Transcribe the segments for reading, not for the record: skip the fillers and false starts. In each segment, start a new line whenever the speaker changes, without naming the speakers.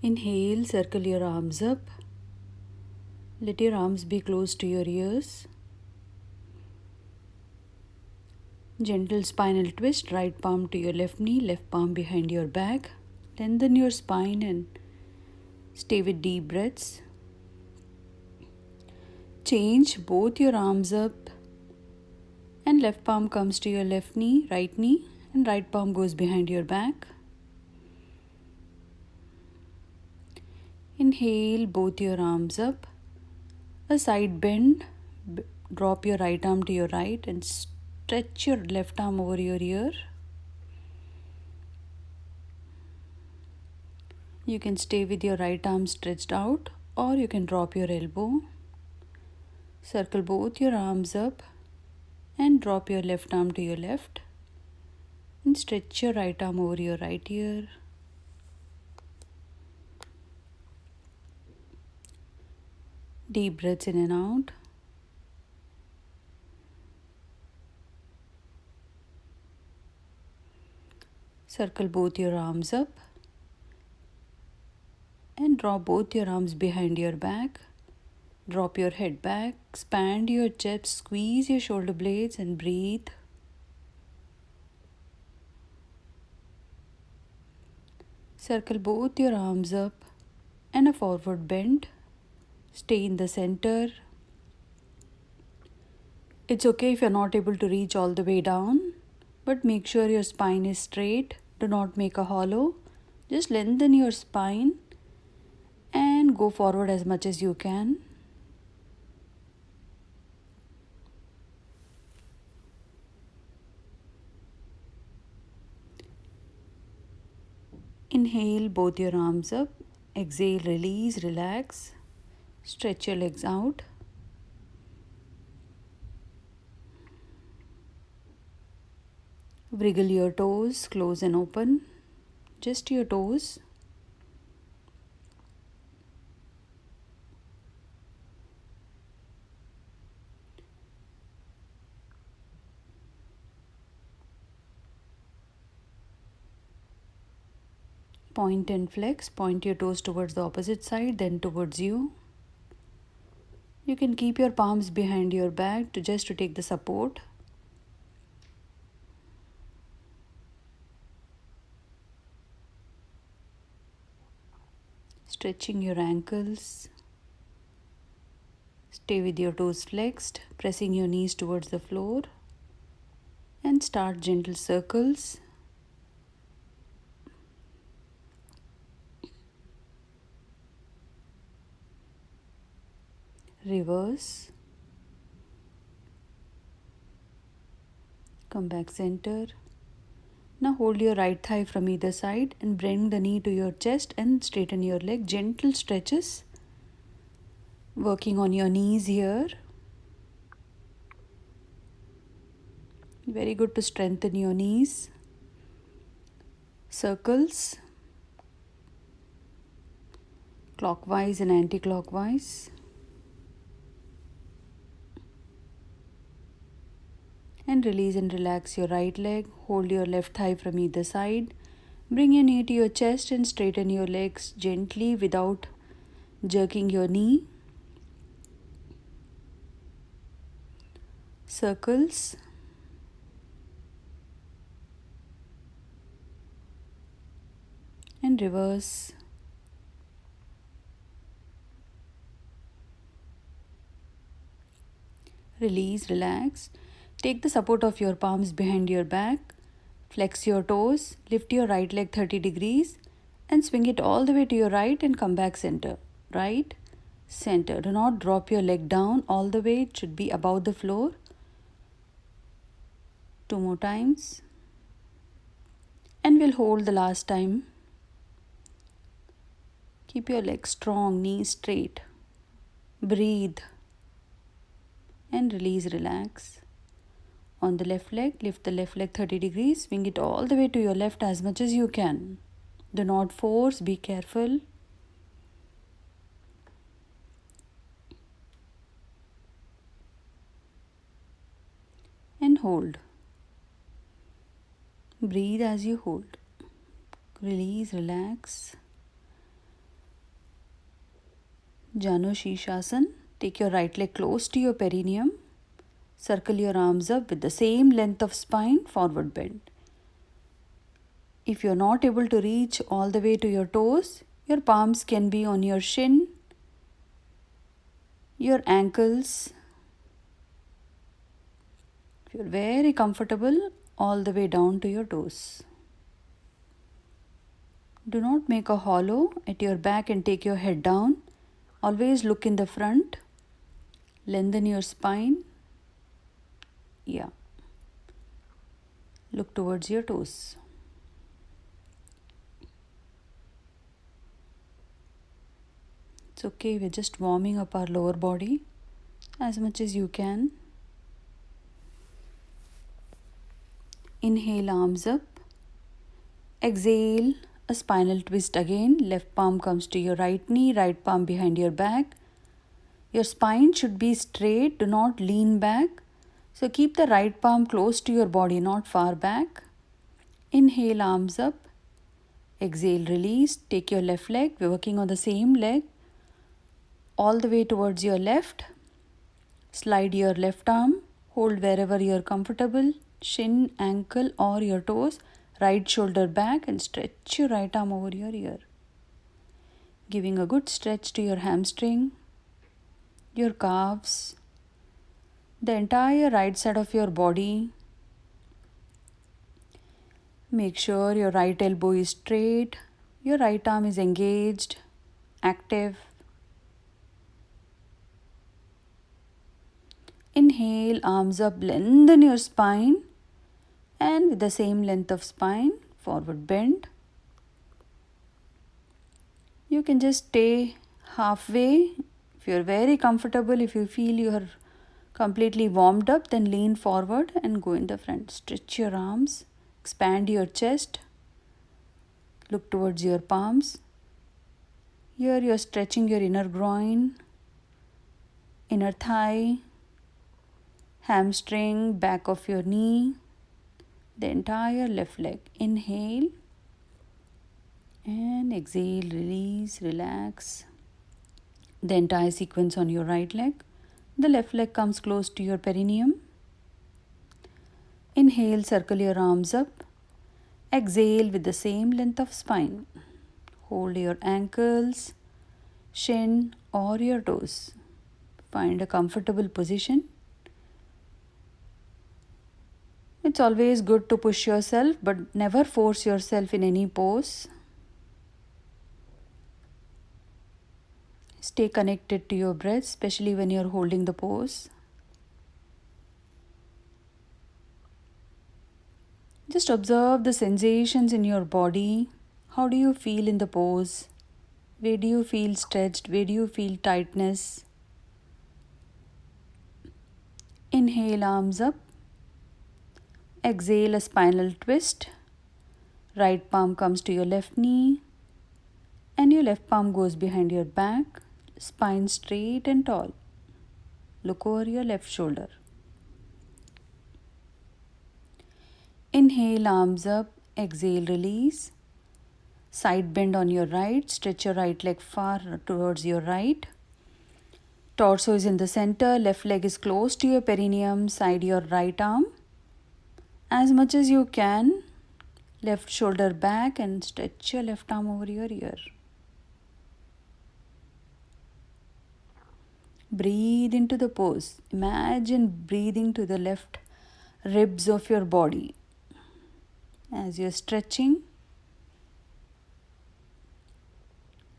Inhale, circle your arms up. Let your arms be close to your ears. Gentle spinal twist, right palm to your left knee, left palm behind your back. Lengthen your spine and stay with deep breaths. Change both your arms up and left palm comes to your left knee, and right palm goes behind your back. Inhale, both your arms up. A side bend. Drop your right arm to your right and stretch your left arm over your ear. You can stay with your right arm stretched out, or you can drop your elbow. Circle both your arms up and drop your left arm to your left and stretch your right arm over your right ear. Deep breaths in and out. Circle both your arms up and draw both your arms behind your back. Drop your head back, expand your chest, squeeze your shoulder blades and breathe. Circle both your arms up and a forward bend. Stay in the center. It's okay if you're not able to reach all the way down, but make sure your spine is straight. Do not make a hollow. Just lengthen your spine and go forward as much as you can. Inhale, both your arms up. Exhale, release, relax. Stretch your legs out. Wriggle your toes, close and open. Just your toes. Point and flex. Point your toes towards the opposite side, then towards you. You can keep your palms behind your back to take the support. Stretching your ankles. Stay with your toes flexed, pressing your knees towards the floor. And start gentle circles. Reverse. Come back center. Now hold your right thigh from either side and bring the knee to your chest and straighten your leg. Gentle stretches. Working on your knees here. Very good to strengthen your knees. Circles. Clockwise and anti-clockwise. And release and relax your right leg. Hold your left thigh from either side. Bring your knee to your chest and straighten your legs gently without jerking your knee. Circles. And reverse. Release, relax. Take the support of your palms behind your back. Flex your toes. Lift your right leg 30 degrees and swing it all the way to your right and come back center. Right, center. Do not drop your leg down all the way. It should be above the floor. 2 more times. And we'll hold the last time. Keep your legs strong, knees straight. Breathe. And release, relax. On the left leg, lift the left leg 30 degrees. Swing it all the way to your left as much as you can. Do not force, be careful. And hold. Breathe as you hold. Release, relax. Janu Shishasana. Take your right leg close to your perineum. Circle your arms up with the same length of spine, forward bend. If you're not able to reach all the way to your toes, your palms can be on your shin, your ankles. If you're very comfortable, all the way down to your toes. Do not make a hollow at your back and take your head down. Always look in the front. Lengthen your spine. Yeah. Look towards your toes. It's okay, we're just warming up our lower body as much as you can. Inhale, arms up. Exhale, a spinal twist again. Left palm comes to your right knee, right palm behind your back. Your spine should be straight, do not lean back. So keep the right palm close to your body, not far back. Inhale, arms up. Exhale, release. Take your left leg. We're working on the same leg. All the way towards your left. Slide your left arm. Hold wherever you're comfortable. Shin, ankle or your toes. Right shoulder back and stretch your right arm over your ear. Giving a good stretch to your hamstring, your calves, the entire right side of your body. Make sure your right elbow is straight, your right arm is engaged, active. Inhale, arms up, lengthen your spine, and with the same length of spine, forward bend. You can just stay halfway. If you're very comfortable, if you feel you are completely warmed up, then lean forward and go in the front. Stretch your arms, expand your chest, look towards your palms. Here you're stretching your inner groin, inner thigh, hamstring, back of your knee, the entire left leg. Inhale and exhale, release, relax. The entire sequence on your right leg. The left leg comes close to your perineum. Inhale, circle your arms up. Exhale with the same length of spine. Hold your ankles, shin or your toes. Find a comfortable position. It's always good to push yourself, but never force yourself in any pose. Stay connected to your breath, especially when you're holding the pose. Just observe the sensations in your body. How do you feel in the pose? Where do you feel stretched? Where do you feel tightness? Inhale, arms up. Exhale, a spinal twist. Right palm comes to your left knee. And your left palm goes behind your back. Spine straight and tall. Look over your left shoulder. Inhale, arms up. Exhale, release. Side bend on your right. Stretch your right leg far towards your right. Torso is in the center. Left leg is close to your perineum. Side your right arm. As much as you can. Left shoulder back and stretch your left arm over your ear. Breathe into the pose. Imagine breathing to the left ribs of your body. As you're stretching,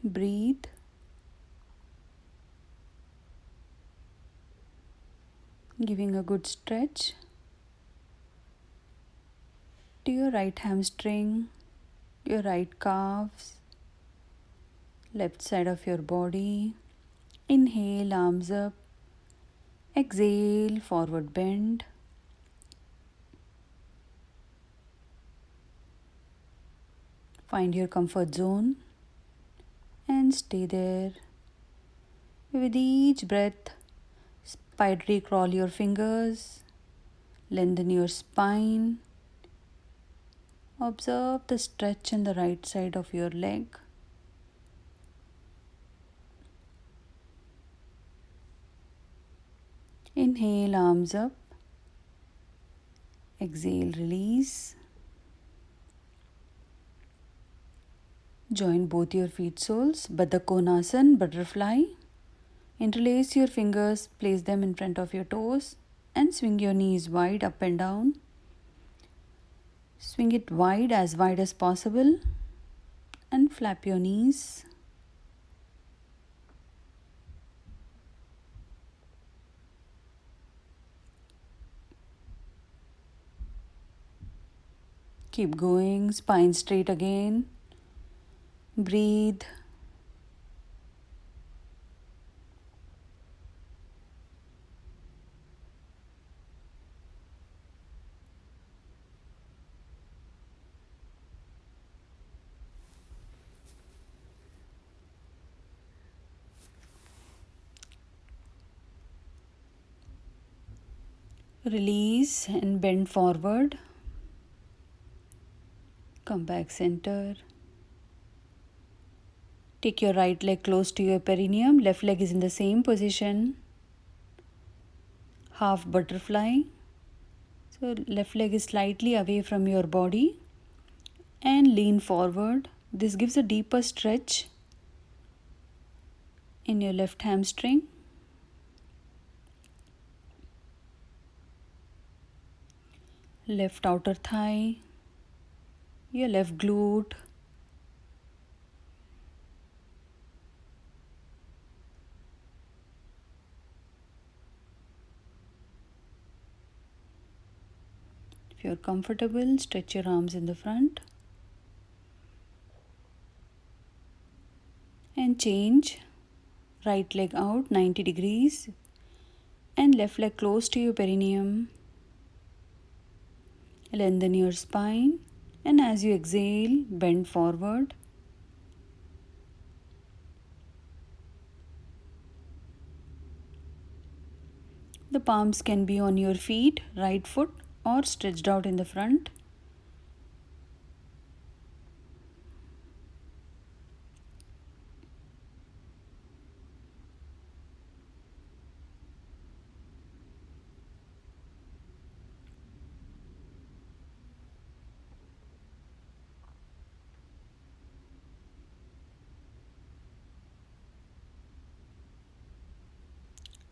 breathe. Giving a good stretch to your right hamstring, your right calves, left side of your body. Inhale, arms up. Exhale, forward bend. Find your comfort zone and stay there. With each breath, spidery crawl your fingers, lengthen your spine. Observe the stretch in the right side of your leg. Inhale, arms up. Exhale, release. Join both your feet soles, Baddha Konasana, butterfly. Interlace your fingers, place them in front of your toes and swing your knees wide up and down. Swing it wide as possible and flap your knees. Keep going, spine straight again. Breathe. Release and bend forward. Come back center. Take your right leg close to your perineum. Left leg is in the same position. Half butterfly. So left leg is slightly away from your body and lean forward. This gives a deeper stretch in your left hamstring. Left outer thigh, your left glute. If you're comfortable, stretch your arms in the front. And change. Right leg out 90 degrees and left leg close to your perineum. Lengthen your spine and as you exhale, bend forward. The palms can be on your feet, right foot, or stretched out in the front.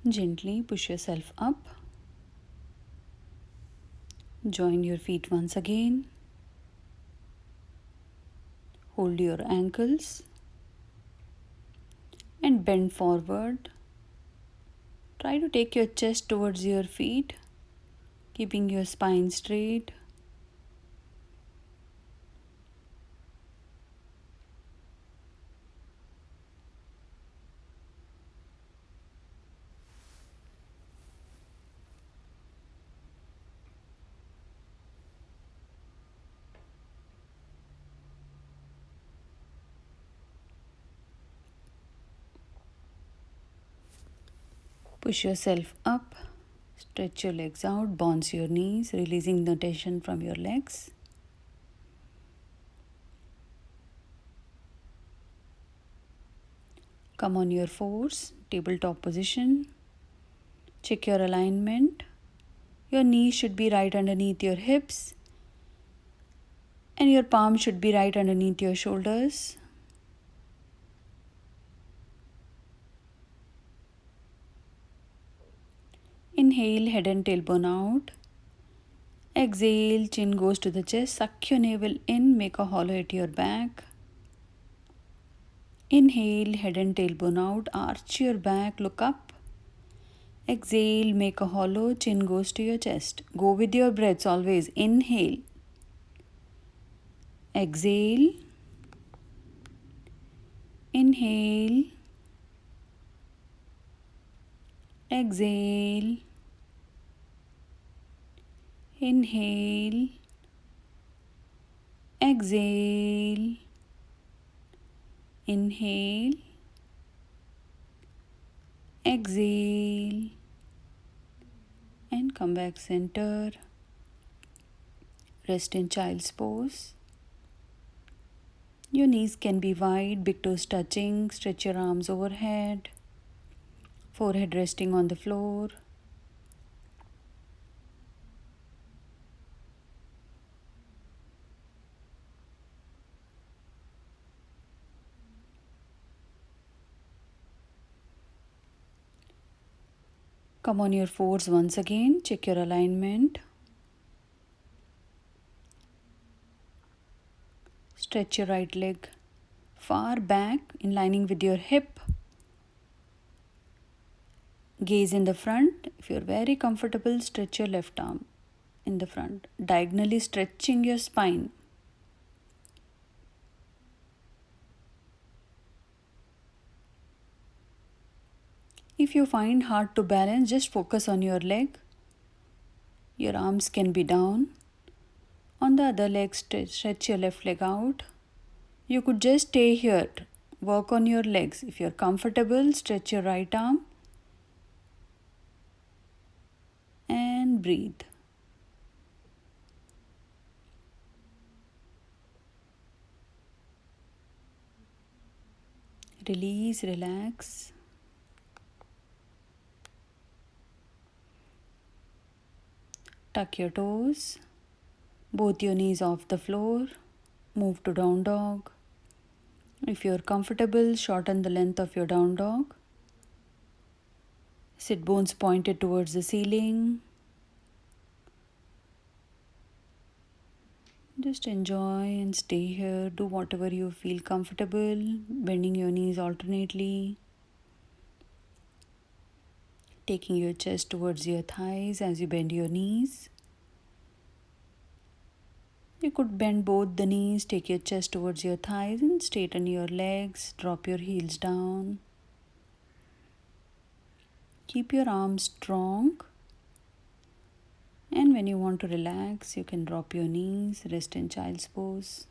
Gently push yourself up. Join your feet once again. Hold your ankles and bend forward. Try to take your chest towards your feet, keeping your spine straight. Push yourself up. Stretch your legs out, bounce your knees, releasing the tension from your legs. Come on your fours, tabletop position. Check your alignment. Your knees should be right underneath your hips and your palms should be right underneath your shoulders. Inhale, head and tailbone out. Exhale, chin goes to the chest. Suck your navel in, make a hollow at your back. Inhale, head and tailbone out. Arch your back, look up. Exhale, make a hollow, chin goes to your chest. Go with your breaths always. Inhale. Exhale. Inhale. Exhale. Inhale. Exhale. Inhale. Exhale. And come back center. Rest in child's pose. Your knees can be wide, big toes touching. Stretch your arms overhead. Forehead resting on the floor. Come on your fours once again. Check your alignment. Stretch your right leg far back in lining with your hip. Gaze in the front. If you're very comfortable, stretch your left arm in the front, diagonally stretching your spine. If you find hard to balance, just focus on your leg. Your arms can be down. On the other leg, stretch your left leg out. You could just stay here. Work on your legs. If you're comfortable, stretch your right arm and breathe. Release, relax. Tuck your toes. Both your knees off the floor. Move to down dog. If you're comfortable, shorten the length of your down dog. Sit bones pointed towards the ceiling. Just enjoy and stay here. Do whatever you feel comfortable, bending your knees alternately. Taking your chest towards your thighs as you bend your knees. You could bend both the knees, take your chest towards your thighs and straighten your legs. Drop your heels down. Keep your arms strong. And when you want to relax, you can drop your knees, rest in child's pose.